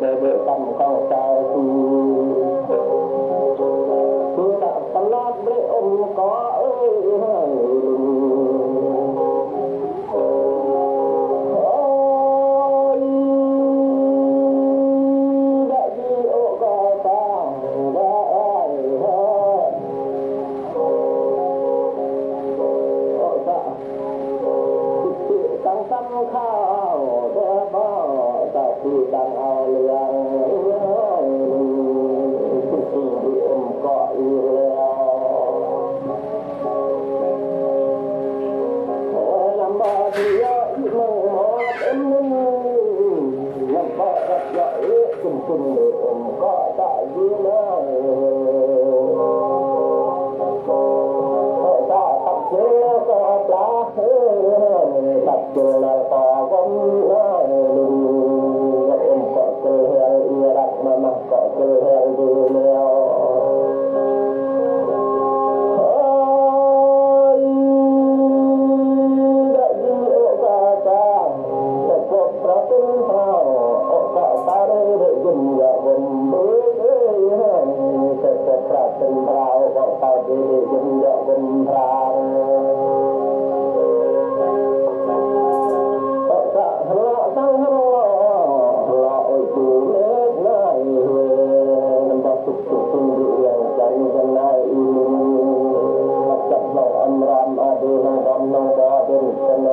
để tâm con trai cứ đã tâm lát để ôm có ơi khao để bỏ ta khi đang ao liang có yêu làm ba thì mong một em làm ba rất giỏi cùng có tại vì nó ta tập chế có lá tập chế là có vong có cơ heo đặt mà có cơ heo đi leo đã đi ở cả ta có pra tinh thao ở cả ta đây để dùng và vùng bơi sẽ có pra tinh thao có ta để dùng và vùng thao sang lọ chủ nét này nằm bọc sụp tung yang chân này chặt lòng âm ram adu nong ba bên chân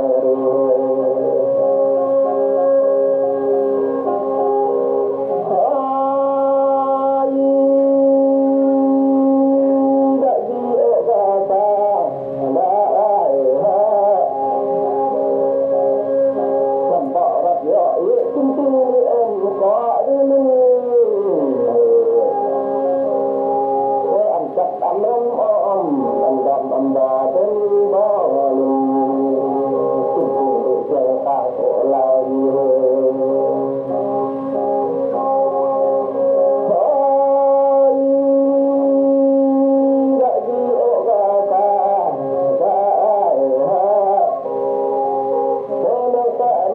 tung